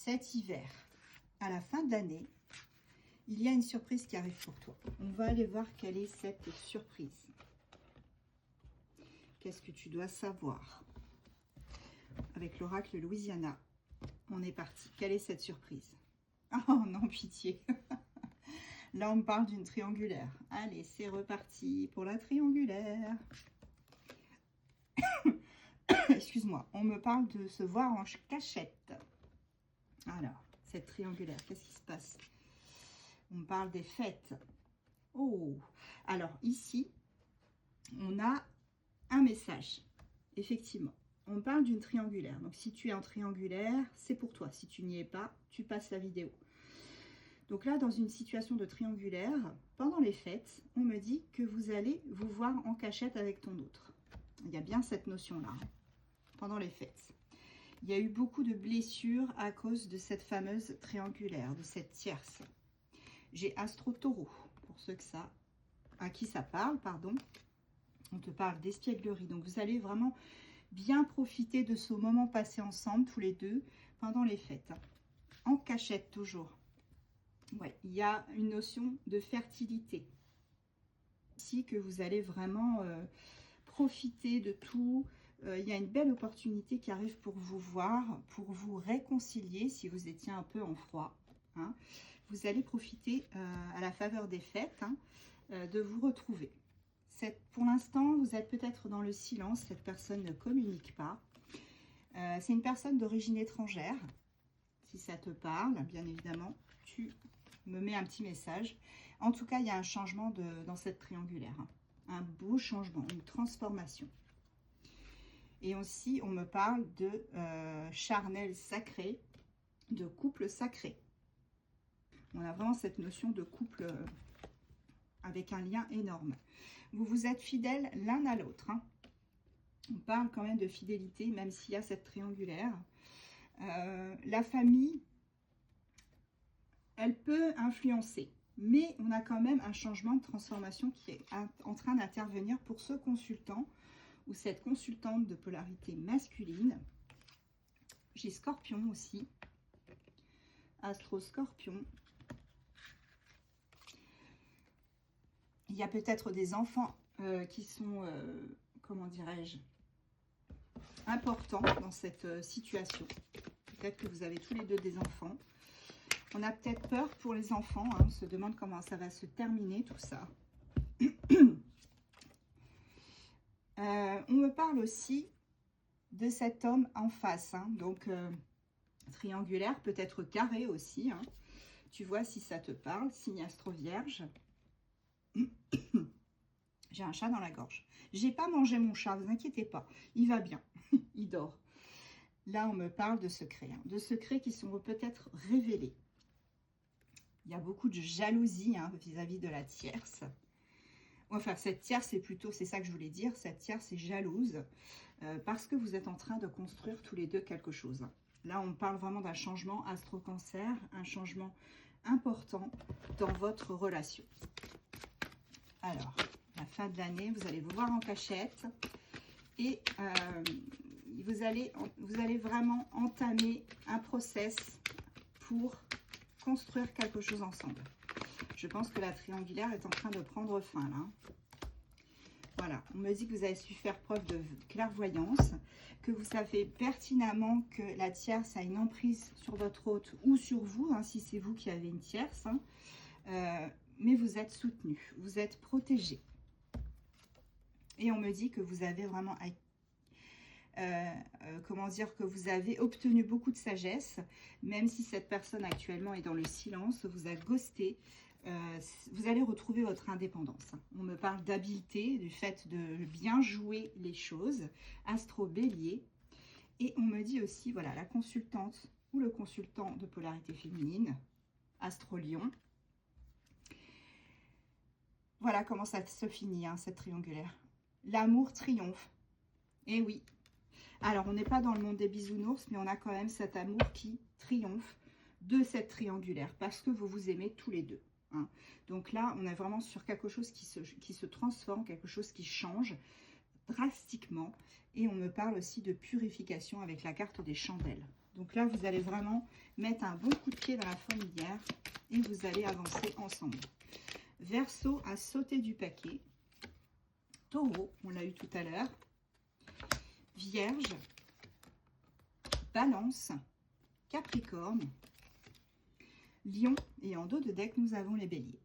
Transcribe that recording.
cet hiver, à la fin de l'année, il y a une surprise qui arrive pour toi. On va aller voir quelle est cette surprise. Qu'est-ce que tu dois savoir? Avec l'oracle Louisiana, on est parti. Quelle est cette surprise? Oh non, pitié. Là, on me parle d'une triangulaire. Allez, c'est reparti pour la triangulaire. Excuse-moi, on me parle de se voir en cachette. Alors, cette triangulaire, qu'est-ce qui se passe? On me parle des fêtes. Oh, alors ici, on a un message. Effectivement, on me parle d'une triangulaire. Donc, si tu es en triangulaire, c'est pour toi. Si tu n'y es pas, tu passes la vidéo. Donc là, dans une situation de triangulaire, pendant les fêtes, on me dit que vous allez vous voir en cachette avec ton autre. Il y a bien cette notion-là, hein, pendant les fêtes. Il y a eu beaucoup de blessures à cause de cette fameuse triangulaire, de cette tierce. J'ai Astro-Taureau, pour ceux que ça, à qui ça parle, pardon. On te parle d'espièglerie. Donc, vous allez vraiment bien profiter de ce moment passé ensemble, tous les deux, pendant les fêtes. En cachette, toujours. Ouais, il y a une notion de fertilité. Ici, que vous allez vraiment profiter de tout. Il y a une belle opportunité qui arrive pour vous voir, pour vous réconcilier si vous étiez un peu en froid. Hein. Vous allez profiter à la faveur des fêtes de vous retrouver. Pour l'instant, vous êtes peut-être dans le silence, cette personne ne communique pas. C'est une personne d'origine étrangère. Si ça te parle, bien évidemment, tu me mets un petit message. En tout cas, il y a un changement dans cette triangulaire. Hein. Un beau changement, une transformation. Et aussi, on me parle de charnel sacré, de couple sacré. On a vraiment cette notion de couple avec un lien énorme. Vous vous êtes fidèles l'un à l'autre. Hein. On parle quand même de fidélité, même s'il y a cette triangulaire. La famille, elle peut influencer. Mais on a quand même un changement de transformation qui est en train d'intervenir pour ce consultant ou cette consultante de polarité masculine. J'ai Scorpion aussi. Astro-Scorpion. Il y a peut-être des enfants qui sont, comment dirais-je, importants dans cette situation. Peut-être que vous avez tous les deux des enfants. On a peut-être peur pour les enfants. Hein, on se demande comment ça va se terminer, tout ça. On me parle aussi de cet homme en face. Hein, donc, triangulaire, peut-être carré aussi. Hein. Tu vois si ça te parle. Signe Astro Vierge. J'ai un chat dans la gorge. J'ai pas mangé mon chat, vous inquiétez pas. Il va bien, il dort. Là, on me parle de secrets. Hein, de secrets qui sont peut-être révélés. Il y a beaucoup de jalousie vis-à-vis de la tierce. Enfin, cette tierce, c'est plutôt, c'est ça que je voulais dire, cette tierce est jalouse parce que vous êtes en train de construire tous les deux quelque chose. Là, on parle vraiment d'un changement astro-cancer, un changement important dans votre relation. Alors, la fin de l'année, vous allez vous voir en cachette et vous allez vraiment entamer un process pour construire quelque chose ensemble. Je pense que la triangulaire est en train de prendre fin là. Voilà, on me dit que vous avez su faire preuve de clairvoyance, que vous savez pertinemment que la tierce a une emprise sur votre hôte ou sur vous, hein, si c'est vous qui avez une tierce. Hein. Mais vous êtes soutenu, vous êtes protégé. Et on me dit que vous avez vraiment, comment dire, que vous avez obtenu beaucoup de sagesse, même si cette personne actuellement est dans le silence, vous a ghosté, vous allez retrouver votre indépendance. On me parle d'habileté, du fait de bien jouer les choses, Astro-Bélier. Et on me dit aussi, voilà, la consultante ou le consultant de polarité féminine, Astro-Lion. Voilà comment ça se finit, hein, cette triangulaire. L'amour triomphe. Eh oui. Alors, on n'est pas dans le monde des bisounours, mais on a quand même cet amour qui triomphe de cette triangulaire, parce que vous vous aimez tous les deux. Hein. Donc là, on est vraiment sur quelque chose qui se transforme, quelque chose qui change drastiquement. Et on me parle aussi de purification avec la carte des chandelles. Donc là, vous allez vraiment mettre un bon coup de pied dans la fourmilière et vous allez avancer ensemble. Verseau à sauter du paquet. Taureau, on l'a eu tout à l'heure. Vierge. Balance. Capricorne. Lion. Et en dos de deck, nous avons les béliers.